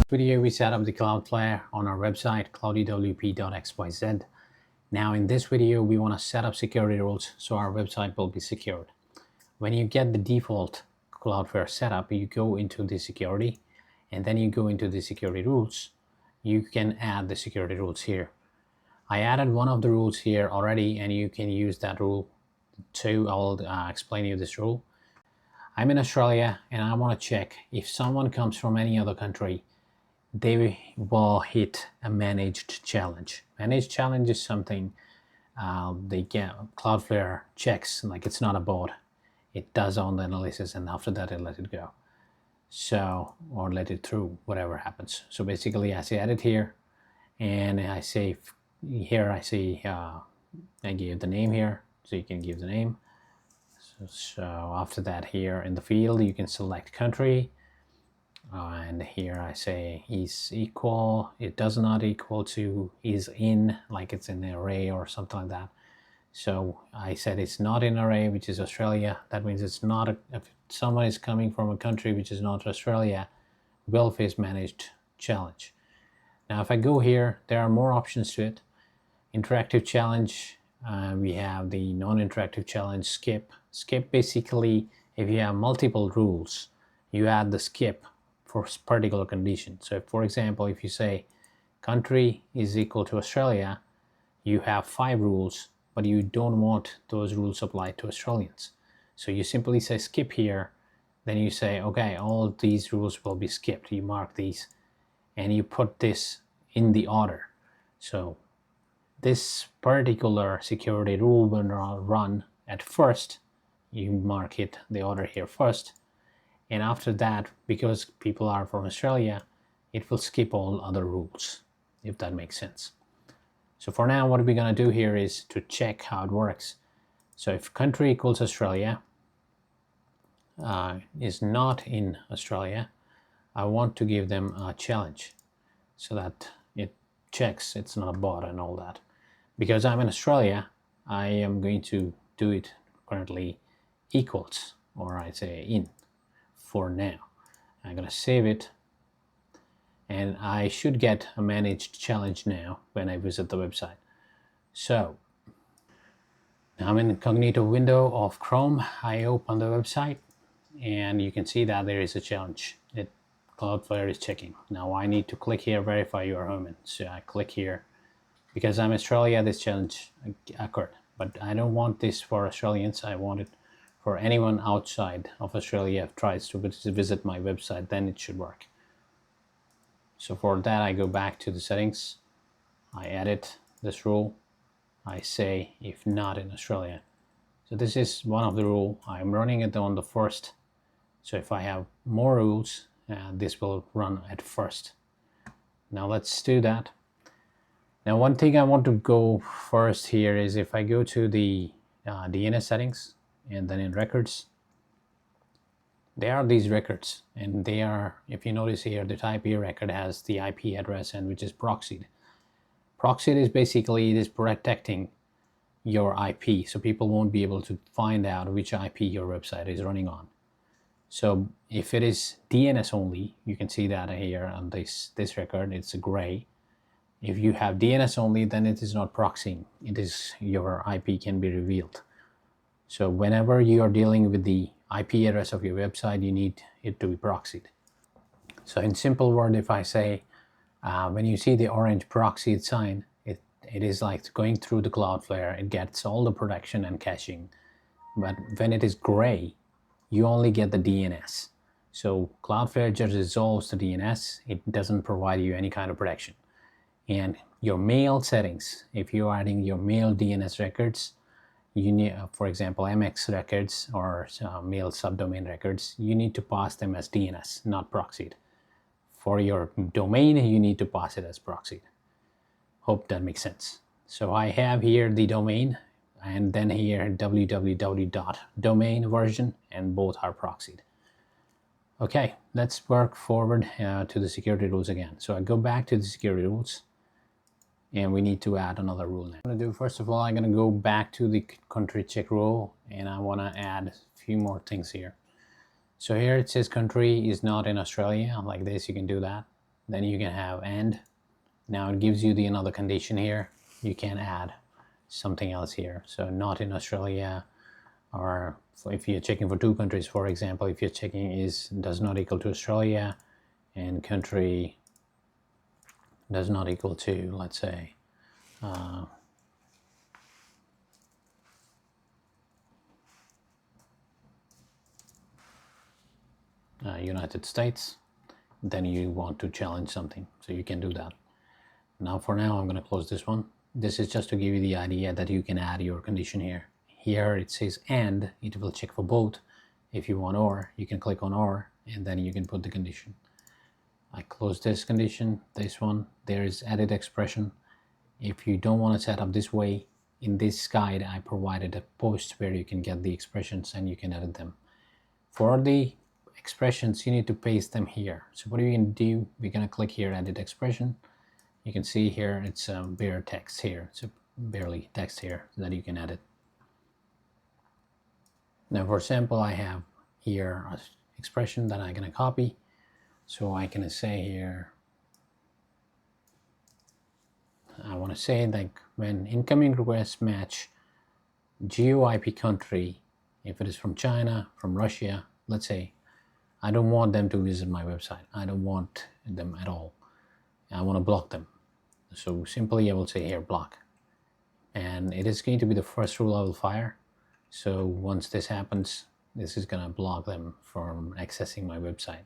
Video we set up the Cloudflare on our website cloudywp.xyz. Now in this video we want to set up security rules so our website will be secured. When you get the default Cloudflare setup, you go into the security and then you go into the security rules. You can add the security rules here. I added one of the rules here already and you can use that rule too. I'll explain you this rule. I'm in Australia and I want to check if someone comes from any other country, they will hit a managed challenge. Managed challenge is something Cloudflare checks, like it's not a bot. It does all the analysis and after that it lets it go. So, or let it through, whatever happens. So basically I say edit here and I say here, I see I gave the name here, so you can give the name. So after that here in the field you can select country. And here I say is equal, it does not equal to is in, like it's in an array or something like that. So I said it's not in array, which is Australia. That means it's not if someone is coming from a country which is not Australia, will face managed challenge. Now if I go here, there are more options to it. Interactive challenge, we have the non-interactive challenge, skip. Skip basically, if you have multiple rules, you add the skip for particular condition. So for example, if you say country is equal to Australia, you have 5 rules, but you don't want those rules applied to Australians. So you simply say skip here, then you say, okay, all these rules will be skipped. You mark these and you put this in the order. So this particular security rule will run at first. You mark it, the order here first. And after that, because people are from Australia, it will skip all other rules, if that makes sense. So for now, what we're going to do here is to check how it works. So if country equals Australia is not in Australia, I want to give them a challenge so that it checks it's not a bot and all that. Because I'm in Australia, I am going to do it currently equals, or I say in. For now, I'm going to save it and I should get a managed challenge now when I visit the website. So now I'm in the incognito window of Chrome. I open the website and you can see that there is a challenge. Cloudflare is checking. Now I need to click here, verify you are human. So I click here because I'm Australia, this challenge occurred, but I don't want this for Australians. I want it for anyone outside of Australia if tries to visit my website, then it should work. So for that, I go back to the settings, I edit this rule, I say if not in Australia. So this is one of the rules. I'm running it on the first. So if I have more rules, this will run at first. Now let's do that. Now one thing I want to go first here is if I go to the DNS settings, and then in records, there are these records, and they are, if you notice here, the type A record has the IP address and which is proxied. Proxied is basically, it is protecting your IP, so people won't be able to find out which IP your website is running on. So if it is DNS only, you can see that here on this record, it's a gray. If you have DNS only, then it is not proxying. It is, your IP can be revealed. So whenever you are dealing with the IP address of your website, you need it to be proxied. So in simple word, if I say, when you see the orange proxied sign, it is like going through the Cloudflare, it gets all the protection and caching. But when it is gray, you only get the DNS. So Cloudflare just resolves the DNS, it doesn't provide you any kind of protection. And your mail settings, if you're adding your mail DNS records, you need, for example, MX records or mail subdomain records, you need to pass them as DNS, not proxied. For your domain, you need to pass it as proxied. Hope that makes sense. So I have here the domain and then here www.domain version, and both are proxied. Okay, let's work forward to the security rules again. So I go back to the security rules. And we need to add another rule now. What I'm going to do, first of all, I'm going to go back to the country check rule and I want to add a few more things here. So here it says country is not in Australia. Like this, you can do that. Then you can have and. Now it gives you the another condition here. You can add something else here. So not in Australia, or if you're checking for two countries, for example, if you're checking is does not equal to Australia and country does not equal to, let's say, United States, then you want to challenge something. So you can do that. Now for now, I'm going to close this one. This is just to give you the idea that you can add your condition here. Here it says and, it will check for both. If you want or, you can click on or, and then you can put the condition. I close this condition, this one, there is edit expression. If you don't want to set up this way, in this guide I provided a post where you can get the expressions and you can edit them. For the expressions, you need to paste them here. So what are you going to do? We're going to click here, edit expression. You can see here it's bare text here. It's barely text here that you can edit. Now for example, I have here an expression that I'm going to copy. So I can say here, I want to say like when incoming requests match GeoIP country, if it is from China, from Russia, let's say, I don't want them to visit my website. I don't want them at all. I want to block them. So simply I will say here block. And it is going to be the first rule I will fire. So once this happens, this is going to block them from accessing my website.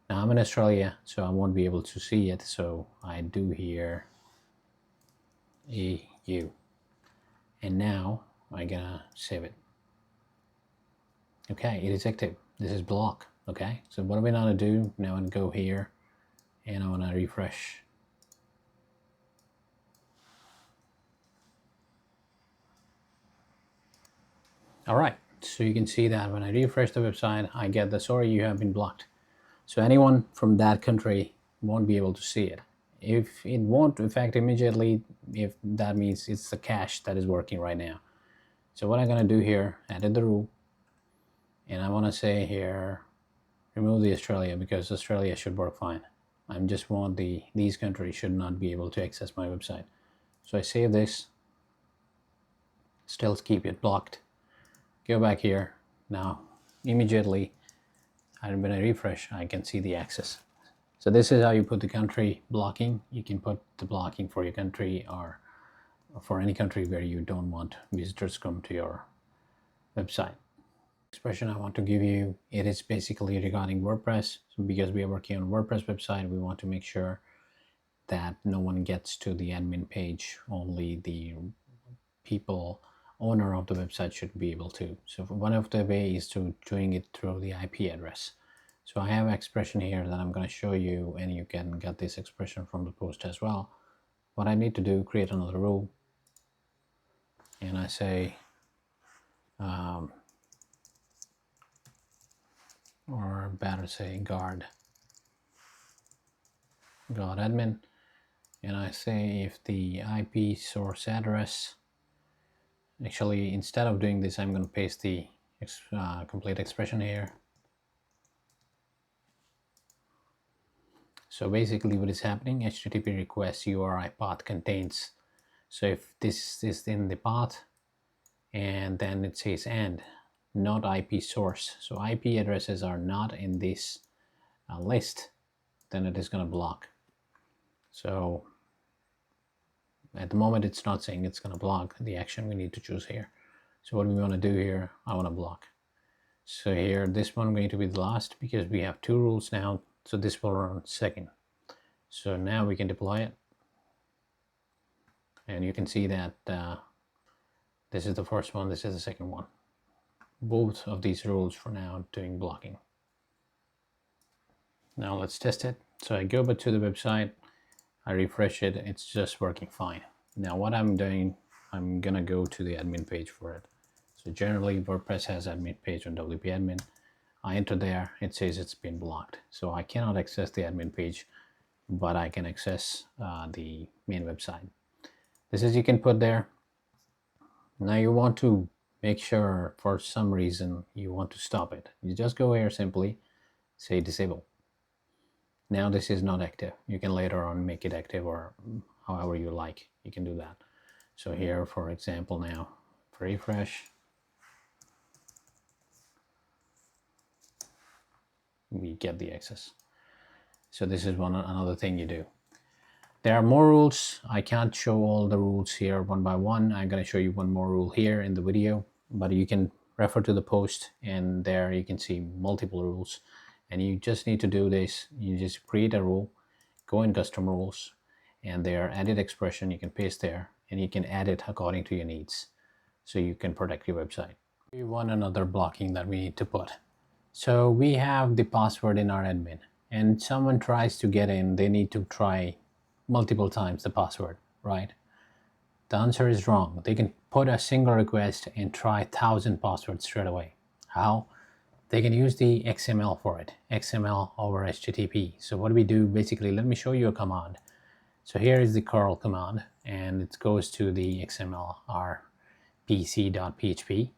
Now I'm in Australia, so I won't be able to see it. So I do here EU. And now I'm gonna save it. Okay, it is active. This is block. Okay, so what are we gonna do now? And go here, and I wanna refresh. All right, so you can see that when I refresh the website, I get the sorry you have been blocked. So anyone from that country won't be able to see it. If it won't affect immediately, if that means it's the cache that is working right now. So what I'm gonna do here, edit the rule, and I wanna say here, remove the Australia because Australia should work fine. I just want these countries should not be able to access my website. So I save this, still keep it blocked. Go back here. Now immediately when I refresh, I can see the access. So this is how you put the country blocking. You can put the blocking for your country or for any country where you don't want visitors come to your website. Expression I want to give you, it is basically regarding WordPress. So because we are working on WordPress website, we want to make sure that no one gets to the admin page. Only the owner of the website should be able to. So one of the ways is to doing it through the IP address. So I have an expression here that I'm going to show you, and you can get this expression from the post as well. What I need to do, create another rule, and I say or better say guard admin, and I say if the IP source address, actually instead of doing this I'm going to paste the complete expression here. So basically what is happening, HTTP request URI path contains, so if this is in the path and then it says and not IP source, so IP addresses are not in this list, then it is going to block. So at the moment it's not saying it's going to block the action we need to choose here. So what we want to do here, I want to block. So here this one going to be the last because we have two rules now, so this will run second. So now we can deploy it, and you can see that this is the first one, this is the second one. Both of these rules for now doing blocking. Now let's test it. So I go back to the website, I refresh it, it's just working fine. Now what I'm doing, I'm gonna go to the admin page for it. So generally WordPress has admin page on WP admin. I enter there, it says it's been blocked. So I cannot access the admin page, but I can access the main website. This is you can put there. Now you want to make sure for some reason you want to stop it. You just go here, simply say disable. Now this is not active. You can later on make it active, or however you like, you can do that. So here, for example, now refresh, we get the access. So this is another thing you do. There are more rules. I can't show all the rules here one by one. I'm going to show you one more rule here in the video, but you can refer to the post, and there you can see multiple rules. And you just need to do this. You just create a rule, go in custom rules, and there edit expression, you can paste there, and you can add it according to your needs, so you can protect your website. We want another blocking that we need to put. So we have the password in our admin, and someone tries to get in, they need to try multiple times the password, right? The answer is wrong. They can put a single request and try 1,000 passwords straight away. How? They can use the XML for it, XML over HTTP. So what do we do? Basically, let me show you a command. So here is the curl command, and it goes to the XML rpc.php.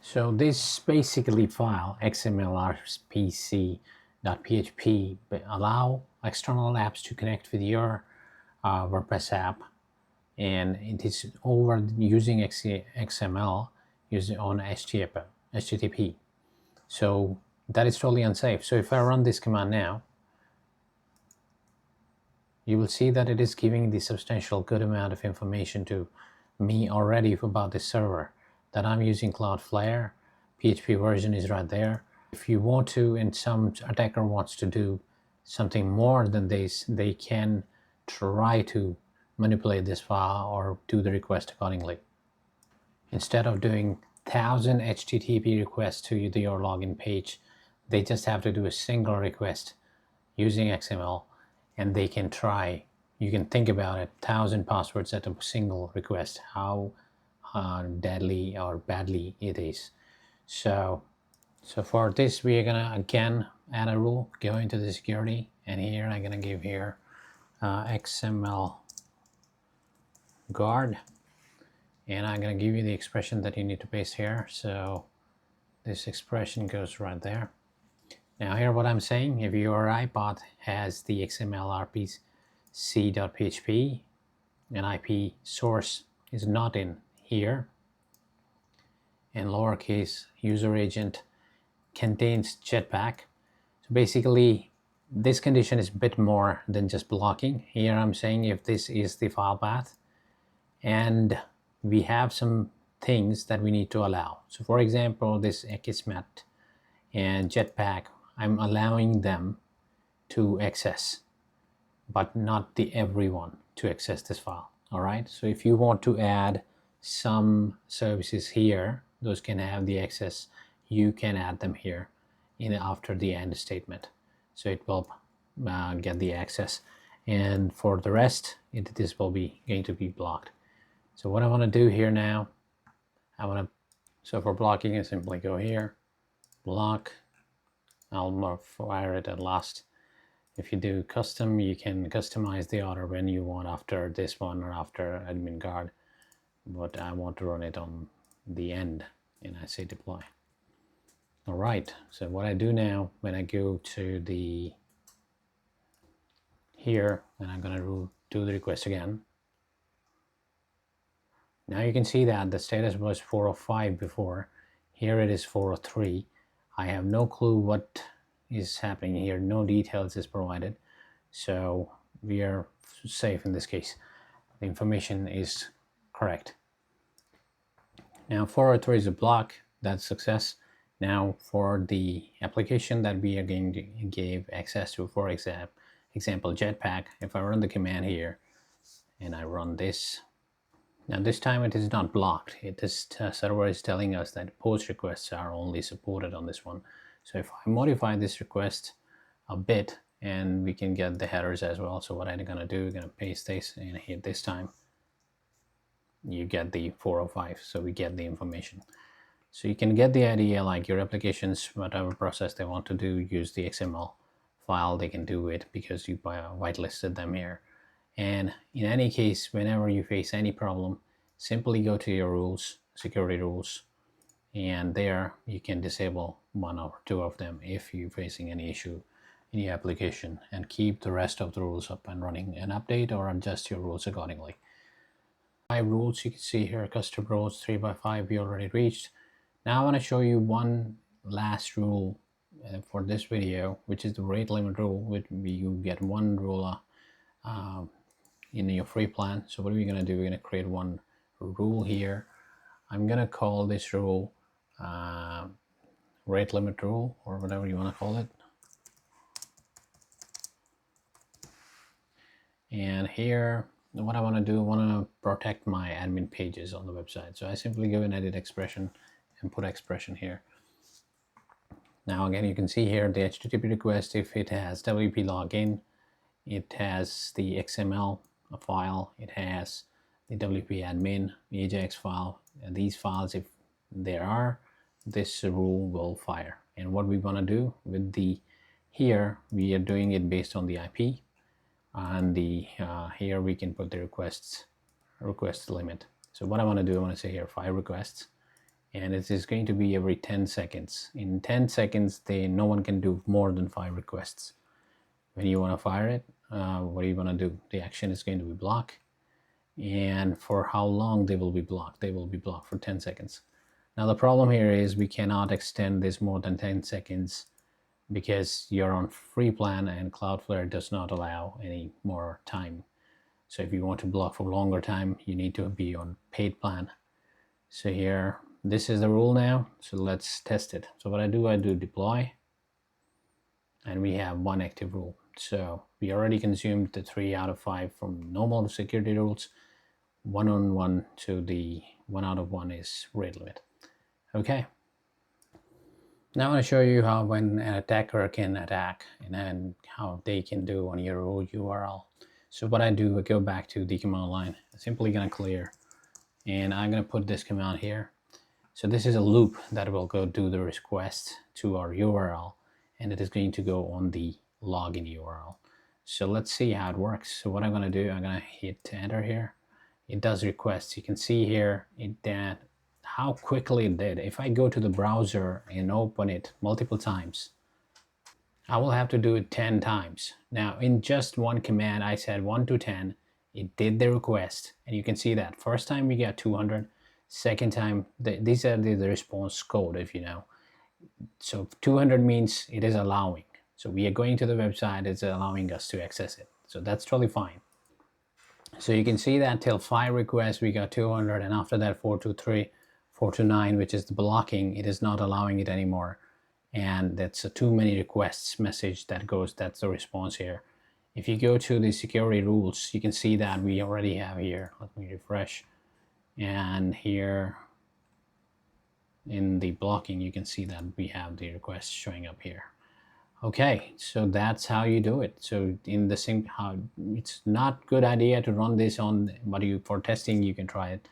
So this basically file, XML rpc.php, allow external apps to connect with your WordPress app, and it is over using XML using on HTTP. So that is totally unsafe. So if I run this command now, you will see that it is giving the substantial good amount of information to me already about this server, that I'm using Cloudflare, PHP version is right there. If you want to, and some attacker wants to do something more than this, they can try to manipulate this file or do the request accordingly. Instead of doing 1,000 HTTP requests to your login page, they just have to do a single request using XML, and they can try. You can think about it, 1,000 passwords at a single request, how deadly or badly it is. So for this, we are gonna again add a rule, go into the security, and here I'm gonna give here XML guard, and I'm gonna give you the expression that you need to paste here. So this expression goes right there. Now here what I'm saying, if your iPod has the XML rpc.php and IP source is not in here, and lowercase user agent contains Jetpack. So basically this condition is a bit more than just blocking. Here I'm saying if this is the file path, and we have some things that we need to allow. So for example, this Akismet and Jetpack, I'm allowing them to access, but not the everyone to access this file. All right, so if you want to add some services here, those can have the access, you can add them here after the end statement, so it will get the access, and for the rest this will be going to be blocked. So what I want to do here now, so for blocking, I simply go here, block, I'll fire it at last. If you do custom, you can customize the order when you want, after this one or after admin guard, but I want to run it on the end, and I say deploy. All right, so what I do now, when I go to the here, and I'm gonna do the request again. Now you can see that the status was 405 before. Here it is 403. I have no clue what is happening here. No details is provided. So we are safe in this case. The information is correct. Now 403 is a block. That's success. Now for the application that we are going to give access to, for example, Jetpack, if I run the command here and I run this, now this time it is not blocked. This server is telling us that post requests are only supported on this one. So if I modify this request a bit, and we can get the headers as well. So what I'm gonna do, I'm gonna paste this, and hit this time, you get the 405, so we get the information. So you can get the idea, like your applications, whatever process they want to do, use the XML file, they can do it because you whitelisted them here. And in any case, whenever you face any problem, simply go to your rules, security rules, and there you can disable one or two of them if you're facing any issue in your application, and keep the rest of the rules up and running and update or adjust your rules accordingly. 5 rules you can see here, custom rules 3x5 we already reached. Now I want to show you one last rule for this video, which is the rate limit rule, which you get one rule in your free plan. So what are we going to do? We're going to create one rule here. I'm going to call this rule rate limit rule, or whatever you want to call it. And here, what I want to do, I want to protect my admin pages on the website. So I simply go and edit expression and put expression here. Now again, you can see here the HTTP request, if it has WP login, it has the XML file, it has the WP admin, AJAX file, and these files, if there are, this rule will fire. And what we want to do with the here, we are doing it based on the IP, and the here we can put the request limit. So what I want to do, I want to say here 5 requests, and it is going to be every 10 seconds. In 10 seconds, no one can do more than 5 requests. When you want to fire it, what are you going to do? The action is going to be block. And for how long they will be blocked? They will be blocked for 10 seconds. Now the problem here is we cannot extend this more than 10 seconds because you're on free plan and Cloudflare does not allow any more time. So if you want to block for longer time, you need to be on paid plan. So here, this is the rule now. So let's test it. So what I do deploy, and we have one active rule. So we already consumed the 3 out of 5 from normal security rules. 1 on 1 to the 1 out of 1 is rate limit. Okay. Now I want to show you how when an attacker can attack and how they can do on your URL. So what I do, I go back to the command line. I'm simply going to clear, and I'm going to put this command here. So this is a loop that will go do the request to our URL, and it is going to go on the login URL. So let's see how it works. So what I'm going to do, I'm going to hit enter here. It does requests. You can see here that how quickly it did. If I go to the browser and open it multiple times, I will have to do it 10 times. Now in just one command, I said 1 to 10, it did the request, and you can see that first time we got 200, second time, these are the response code, if you know. So 200 means it is allowing. So we are going to the website, it's allowing us to access it. So that's totally fine. So you can see that till 5 requests, we got 200, and after that 4 to 3, 4 to 9, which is the blocking, it is not allowing it anymore. And that's a too many requests message that goes, that's the response here. If you go to the security rules, you can see that we already have here, let me refresh. And here in the blocking, you can see that we have the requests showing up here. Okay, so that's how you do it. So in the same, it's not good idea to run this on, but for testing you can try it,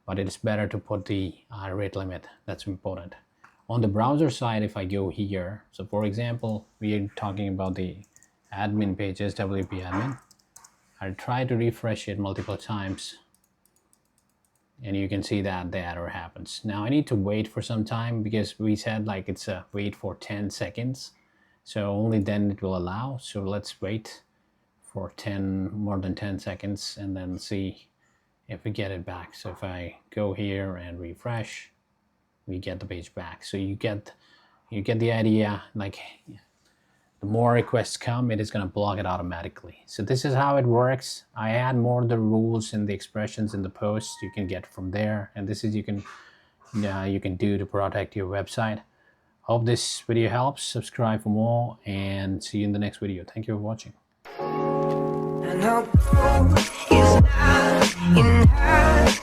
but it's better to put the rate limit. That's important. On the browser side, if I go here, so for example, we are talking about the admin pages, WP admin. I try to refresh it multiple times, and you can see that the error happens. Now I need to wait for some time because we said like it's a wait for 10 seconds. So only then it will allow. So let's wait for more than 10 seconds and then see if we get it back. So if I go here and refresh, we get the page back. So you get the idea, like the more requests come, it is going to block it automatically. So this is how it works. I add more of the rules and the expressions in the post you can get from there, and this is you can do to protect your website. Hope this video helps. Subscribe for more, and see you in the next video. Thank you for watching. And